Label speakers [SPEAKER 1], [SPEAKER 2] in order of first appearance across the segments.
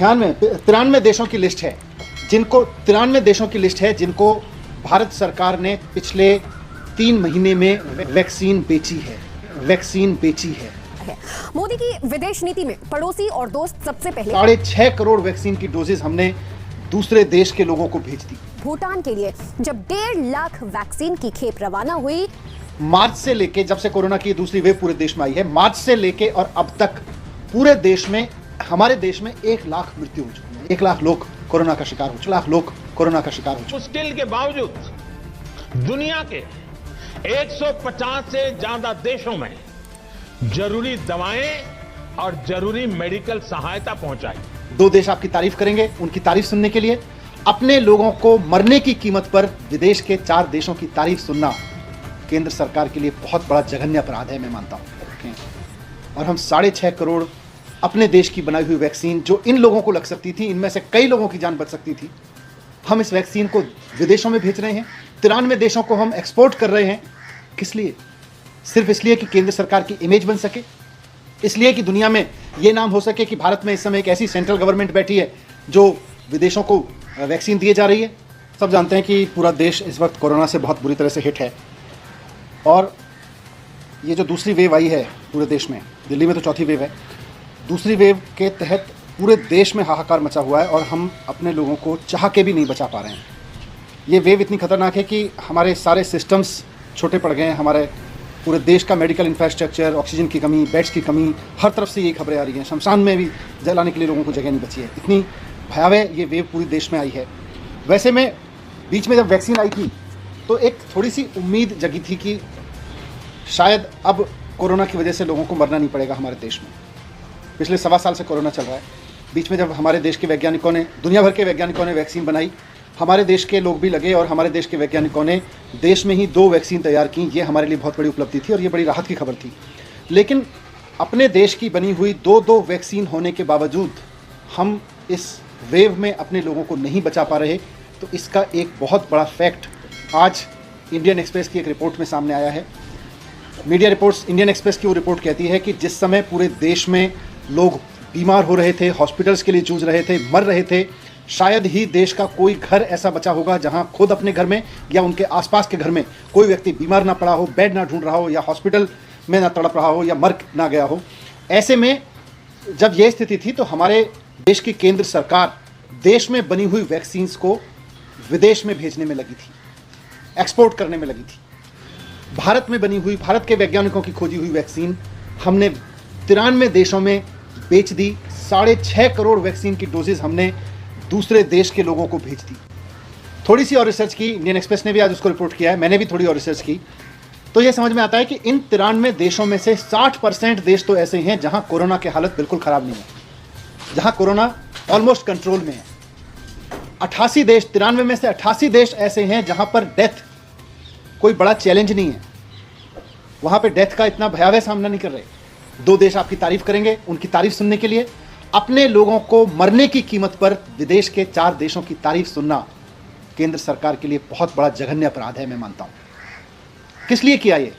[SPEAKER 1] तिरानवे देशों की लिस्ट है जिनको भारत सरकार ने पिछले 3 महीने में वैक्सीन बेची है।
[SPEAKER 2] मोदी की विदेश नीति में पड़ोसी और दोस्त सबसे पहले
[SPEAKER 1] 6.5 करोड़ वैक्सीन की डोजेज हमने दूसरे देश के लोगों को भेज दी।
[SPEAKER 2] भूटान के लिए जब 1.5 लाख वैक्सीन की खेप रवाना हुई,
[SPEAKER 1] मार्च से लेके, जब से कोरोना की दूसरी वेव पूरे देश में आई है, मार्च से लेके और अब तक पूरे देश में, हमारे देश में 1 लाख मृत्यु हो चुकी है। 1 लाख लोग कोरोना का शिकार हो चुके।
[SPEAKER 3] मुश्किल के बावजूद दुनिया के 150 से ज्यादा देशों में जरूरी दवाएं और जरूरी मेडिकल सहायता पहुंचाई।
[SPEAKER 1] 2 देश आपकी तारीफ करेंगे, उनकी तारीफ सुनने के लिए अपने लोगों को मरने की कीमत पर विदेश के 4 देशों की तारीफ सुनना केंद्र सरकार के लिए बहुत बड़ा जघन्य अपराध है, मैं मानता हूं। और हम 6.5 करोड़ अपने देश की बनाई हुई वैक्सीन, जो इन लोगों को लग सकती थी, इनमें से कई लोगों की जान बच सकती थी, हम इस वैक्सीन को विदेशों में भेज रहे हैं। 93 देशों को हम एक्सपोर्ट कर रहे हैं। किस लिए? सिर्फ इसलिए कि केंद्र सरकार की इमेज बन सके, इसलिए कि दुनिया में यह नाम हो सके कि भारत में इस समय एक ऐसी सेंट्रल गवर्नमेंट बैठी है जो विदेशों को वैक्सीन दिए जा रही है। सब जानते हैं कि पूरा देश इस वक्त कोरोना से बहुत बुरी तरह से हिट है, और ये जो दूसरी वेव आई है पूरे देश में, दिल्ली में तो चौथी वेव है, दूसरी वेव के तहत पूरे देश में हाहाकार मचा हुआ है और हम अपने लोगों को चाह के भी नहीं बचा पा रहे हैं। ये वेव इतनी खतरनाक है कि हमारे सारे सिस्टम्स छोटे पड़ गए हैं। हमारे पूरे देश का मेडिकल इंफ्रास्ट्रक्चर, ऑक्सीजन की कमी, बेड्स की कमी, हर तरफ से ये खबरें आ रही हैं। शमशान में भी जलाने के लिए लोगों को जगह नहीं बची है। इतनी भयावह ये वेव पूरे देश में आई है। वैसे में बीच में जब वैक्सीन आई थी तो एक थोड़ी सी उम्मीद जगी थी कि शायद अब कोरोना की वजह से लोगों को मरना नहीं पड़ेगा हमारे देश में। पिछले 1.25 साल से कोरोना चल रहा है। बीच में जब हमारे देश के वैज्ञानिकों ने, दुनिया भर के वैज्ञानिकों ने वैक्सीन बनाई, हमारे देश के लोग भी लगे और हमारे देश के वैज्ञानिकों ने देश में ही 2 वैक्सीन तैयार की। ये हमारे लिए बहुत बड़ी उपलब्धि थी और ये बड़ी राहत की खबर थी। लेकिन अपने देश की बनी हुई 2 वैक्सीन होने के बावजूद हम इस वेव में अपने लोगों को नहीं बचा पा रहे। तो इसका एक बहुत बड़ा फैक्ट आज इंडियन एक्सप्रेस की एक रिपोर्ट में सामने आया है। मीडिया रिपोर्ट्स, इंडियन एक्सप्रेस की वो रिपोर्ट कहती है कि जिस समय पूरे देश में लोग बीमार हो रहे थे, हॉस्पिटल्स के लिए जूझ रहे थे, मर रहे थे, शायद ही देश का कोई घर ऐसा बचा होगा जहां खुद अपने घर में या उनके आसपास के घर में कोई व्यक्ति बीमार ना पड़ा हो, बेड ना ढूंढ रहा हो, या हॉस्पिटल में ना तड़प रहा हो, या मर ना गया हो। ऐसे में जब यह स्थिति थी तो हमारे देश की केंद्र सरकार देश में बनी हुई वैक्सीन्स को विदेश में भेजने में लगी थी, एक्सपोर्ट करने में लगी थी। भारत में बनी हुई, भारत के वैज्ञानिकों की खोजी हुई वैक्सीन हमने 93 देशों में बेच दी। 6.5 करोड़ वैक्सीन की डोजेज हमने दूसरे देश के लोगों को भेज दी। थोड़ी सी और रिसर्च की, इंडियन एक्सप्रेस ने भी आज उसको रिपोर्ट किया है, मैंने भी थोड़ी और रिसर्च की, तो यह समझ में आता है कि इन 93 देशों में से 60% देश तो ऐसे हैं जहां कोरोना की हालत बिल्कुल खराब नहीं है, जहां कोरोना ऑलमोस्ट कंट्रोल में है। 88 देश, 93 में से 88 देश ऐसे हैं जहां पर डेथ कोई बड़ा चैलेंज नहीं है, वहां पे डेथ का इतना भयावह सामना नहीं कर रहे। 2 देश आपकी तारीफ करेंगे, उनकी तारीफ सुनने के लिए अपने लोगों को मरने की कीमत पर विदेश के 4 देशों की तारीफ सुनना केंद्र सरकार के लिए बहुत बड़ा जघन्य अपराध है, मैं मानता हूं। किस लिए किया ये?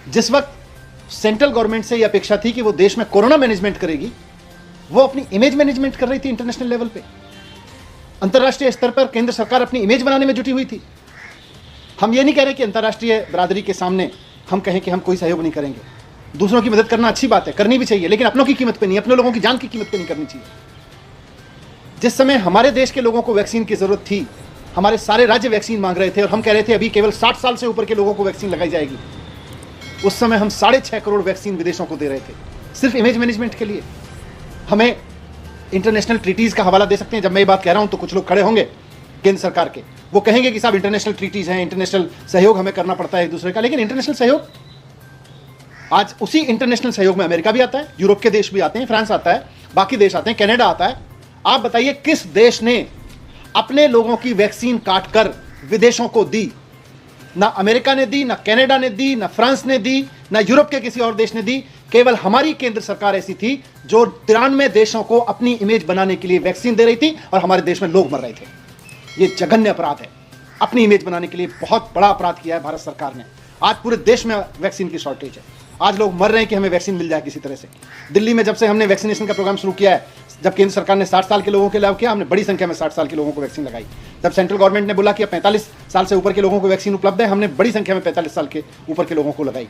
[SPEAKER 1] जिस वक्त सेंट्रल गवर्नमेंट से यह अपेक्षा थी कि वो देश में कोरोना मैनेजमेंट करेगी, वो अपनी इमेज मैनेजमेंट कर रही थी इंटरनेशनल लेवल पे। अंतर्राष्ट्रीय स्तर पर केंद्र सरकार अपनी इमेज बनाने में जुटी हुई थी। हम ये नहीं कह रहे कि अंतर्राष्ट्रीय बरादरी के सामने हम कहें कि हम कोई सहयोग नहीं करेंगे। दूसरों की मदद करना अच्छी बात है, करनी भी चाहिए, लेकिन अपनों की कीमत पे नहीं, अपने लोगों की जान की कीमत पे नहीं करनी चाहिए। जिस समय हमारे देश के लोगों को वैक्सीन की जरूरत थी, हमारे सारे राज्य वैक्सीन मांग रहे थे और हम कह रहे थे अभी केवल 60 साल से ऊपर के लोगों को वैक्सीन लगाई जाएगी, उस समय हम 6.5 करोड़ वैक्सीन विदेशों को दे रहे थे, सिर्फ इमेज मैनेजमेंट के लिए। हमें इंटरनेशनल ट्रीटीज का हवाला दे सकते हैं। जब मैं ये बात कह रहा हूं तो कुछ लोग खड़े होंगे केंद्र सरकार के, वो कहेंगे कि साहब इंटरनेशनल ट्रीटीज हैं, इंटरनेशनल सहयोग हमें करना पड़ता है एक दूसरे का। लेकिन इंटरनेशनल सहयोग, आज उसी इंटरनेशनल सहयोग में अमेरिका भी आता है, यूरोप के देश भी आते हैं, फ्रांस आता है, बाकी देश आते हैं, कनाडा आता है। आप बताइए किस देश ने अपने लोगों की वैक्सीन काटकर विदेशों को दी? ना अमेरिका ने दी, ना कनाडा ने दी, ना फ्रांस ने दी, ना यूरोप के किसी और देश ने दी। केवल हमारी केंद्र सरकार ऐसी थी जो 93 देशों को अपनी इमेज बनाने के लिए वैक्सीन दे रही थी और हमारे देश में लोग मर रहे थे। यह जघन्य अपराध है। अपनी इमेज बनाने के लिए बहुत बड़ा अपराध किया है भारत सरकार ने। आज पूरे देश में वैक्सीन की शॉर्टेज है। आज लोग मर रहे हैं कि हमें वैक्सीन मिल जाए किसी तरह से। दिल्ली में जब से हमने वैक्सीनेशन का प्रोग्राम शुरू किया है, जब केंद्र सरकार ने 60 साल के लोगों के लिए किया, हमने बड़ी संख्या में 60 साल के लोगों को वैक्सीन लगाई। जब सेंट्रल गवर्नमेंट ने बोला कि 45 साल से ऊपर के लोगों को वैक्सीन उपलब्ध है, हमने बड़ी संख्या में 45 साल के ऊपर के लोगों को लगाई।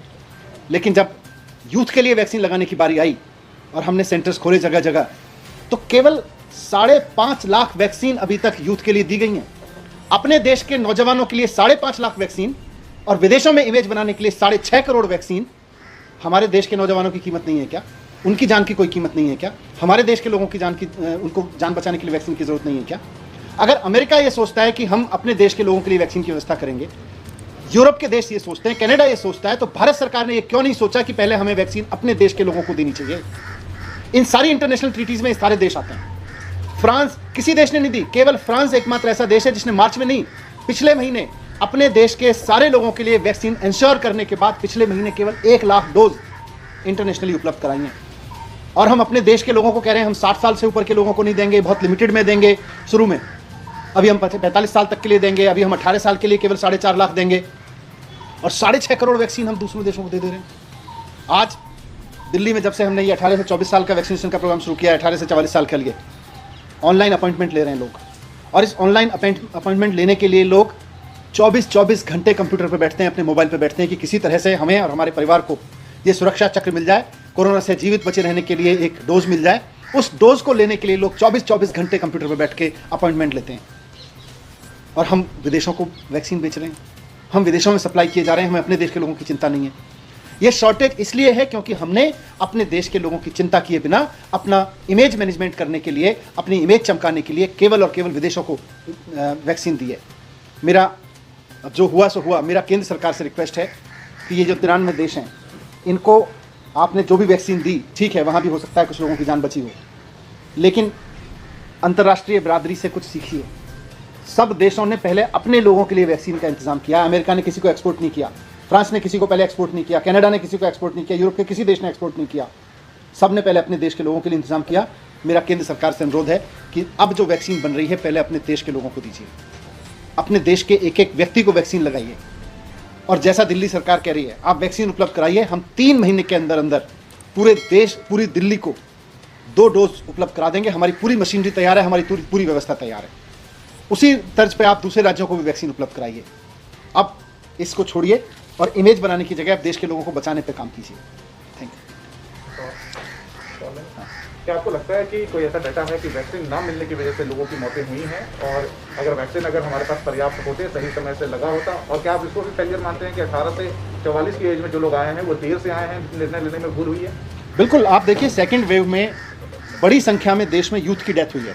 [SPEAKER 1] लेकिन जब यूथ के लिए वैक्सीन लगाने की बारी आई और हमने सेंटर्स खोले जगह जगह, तो केवल 5.5 लाख वैक्सीन अभी तक यूथ के लिए दी गई हैं। अपने देश के नौजवानों के लिए 5.5 लाख वैक्सीन और विदेशों में इमेज बनाने के लिए 6.5 करोड़ वैक्सीन। हमारे देश के नौजवानों की कीमत नहीं है क्या? उनकी जान की कोई कीमत नहीं है क्या? हमारे देश के लोगों की जान की उनको जान बचाने के लिए वैक्सीन की जरूरत नहीं है क्या? अगर अमेरिका ये सोचता है कि हम अपने देश के लोगों के लिए वैक्सीन की व्यवस्था करेंगे, यूरोप के देश ये सोचते हैं, कनाडा ये सोचता है, तो भारत सरकार ने ये क्यों नहीं सोचा कि पहले हमें वैक्सीन अपने देश के लोगों को देनी चाहिए? इन सारी इंटरनेशनल ट्रीटीज में सारे देश आते हैं। फ्रांस किसी देश ने नहीं दी, केवल फ्रांस एकमात्र ऐसा देश है जिसने मार्च में नहीं, पिछले महीने अपने देश के सारे लोगों के लिए वैक्सीन इंश्योर करने के बाद पिछले महीने केवल 1 लाख डोज इंटरनेशनली उपलब्ध कराई हैं। और हम अपने देश के लोगों को कह रहे हैं हम 60 साल से ऊपर के लोगों को नहीं देंगे, बहुत लिमिटेड में देंगे शुरू में, अभी हम 45 साल तक के लिए देंगे, अभी हम 18 साल के लिए केवल 4.5 लाख देंगे, और 6.5 करोड़ वैक्सीन हम दूसरों देशों को दे रहे हैं। आज दिल्ली में जब से हमने ये 18 से 24 साल का वैक्सीनेशन का प्रोग्राम शुरू किया है, 18 से 44 साल के लिए ऑनलाइन अपॉइंटमेंट ले रहे हैं लोग, और इस ऑनलाइन अपॉइंटमेंट लेने के लिए लोग 24 घंटे कंप्यूटर पर बैठते हैं, अपने मोबाइल पर बैठते हैं कि किसी तरह से हमें और हमारे परिवार को ये सुरक्षा चक्र मिल जाए, कोरोना से जीवित बचे रहने के लिए एक डोज मिल जाए। उस डोज को लेने के लिए लोग 24 घंटे कंप्यूटर पर बैठ के अपॉइंटमेंट लेते हैं। और हम विदेशों को वैक्सीन बेच रहे हैं, हम विदेशों में सप्लाई किए जा रहे हैं, हमें अपने देश के लोगों की चिंता नहीं है। ये शॉर्टेज इसलिए है क्योंकि हमने अपने देश के लोगों की चिंता किए बिना अपना इमेज मैनेजमेंट करने के लिए, अपनी इमेज चमकाने के लिए केवल और केवल विदेशों को वैक्सीन दी है। मेरा अब जो हुआ सो हुआ, मेरा केंद्र सरकार से रिक्वेस्ट है कि ये जो 93 देश हैं, इनको आपने जो भी वैक्सीन दी, ठीक है, वहाँ भी हो सकता है कुछ लोगों की जान बची हो, लेकिन अंतर्राष्ट्रीय बिरादरी से कुछ सीखिए। सब देशों ने पहले अपने लोगों के लिए वैक्सीन का इंतजाम किया। अमेरिका ने किसी को एक्सपोर्ट नहीं किया, फ्रांस ने किसी को पहले एक्सपोर्ट नहीं किया, कनाडा ने किसी को एक्सपोर्ट नहीं किया, यूरोप के किसी देश ने एक्सपोर्ट नहीं किया। सब ने पहले अपने देश के लोगों के लिए इंतजाम किया। मेरा केंद्र सरकार से अनुरोध है कि अब जो वैक्सीन बन रही है पहले अपने देश के लोगों को दीजिए, अपने देश के एक एक व्यक्ति को वैक्सीन लगाइए। और जैसा दिल्ली सरकार कह रही है, आप वैक्सीन उपलब्ध कराइए। हम 3 महीने के अंदर अंदर पूरे देश, पूरी दिल्ली को 2 डोज उपलब्ध करा देंगे। हमारी पूरी मशीनरी तैयार है, हमारी पूरी व्यवस्था तैयार है। उसी तर्ज पे आप दूसरे राज्यों को भी वैक्सीन उपलब्ध कराइए। अब इसको छोड़िए और इमेज बनाने की जगह आप देश के लोगों को बचाने पे काम कीजिए। Thank you.
[SPEAKER 4] क्या आपको लगता है कि कोई ऐसा डाटा है कि वैक्सीन ना मिलने की वजह से लोगों की मौतें हुई हैं, और अगर वैक्सीन हमारे पास पर्याप्त होते, सही समय से लगा होता, और क्या आप इसको भी फेलियर मानते हैं कि 18 से 44 की एज में जो लोग आए हैं वो देर से आए हैं, निर्णय लेने में भूल हुई है?
[SPEAKER 1] बिल्कुल, आप देखिए सेकेंड वेव में बड़ी संख्या में देश में यूथ की डेथ हुई है।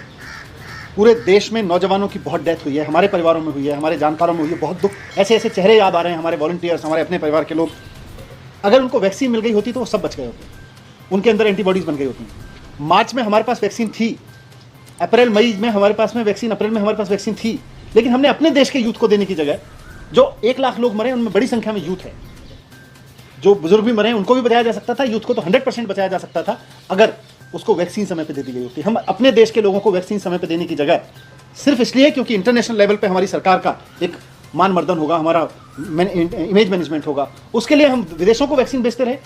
[SPEAKER 1] पूरे देश में नौजवानों की बहुत डेथ हुई है, हमारे परिवारों में हुई है, हमारे जानकारों में हुई है। बहुत दुख, ऐसे ऐसे चेहरे याद आ रहे हैं, हमारे वॉलंटियर्स, हमारे अपने परिवार के लोग। अगर उनको वैक्सीन मिल गई होती तो वो सब बच गए होते, उनके अंदर एंटीबॉडीज बन गई होती। मार्च में हमारे पास वैक्सीन थी, अप्रैल मई में हमारे पास में वैक्सीन, अप्रैल में हमारे पास वैक्सीन थी, लेकिन हमने अपने देश के यूथ को देने की जगह, जो 1 लाख लोग मरे उनमें बड़ी संख्या में यूथ है। जो बुजुर्ग भी मरे उनको भी बचाया जा सकता था, यूथ को तो 100% बचाया जा सकता था अगर उसको वैक्सीन समय पे दे दी गई होती। हम अपने देश के लोगों को वैक्सीन समय पे देने की जगह सिर्फ इसलिए क्योंकि इंटरनेशनल लेवल पे हमारी सरकार का एक मान मर्दन होगा, हमारा इमेज मैनेजमेंट होगा, उसके लिए हम विदेशों को वैक्सीन बेचते रहे।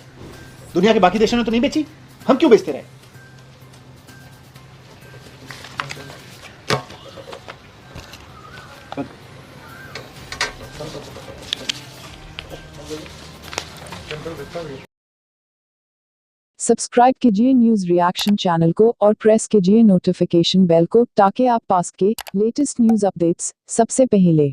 [SPEAKER 1] दुनिया के बाकी देशों ने तो नहीं बेची, हम क्यों बेचते रहे?
[SPEAKER 5] सब्सक्राइब कीजिए न्यूज रिएक्शन चैनल को और प्रेस कीजिए नोटिफिकेशन बेल को ताकि आप पास के लेटेस्ट न्यूज अपडेट्स सबसे पहले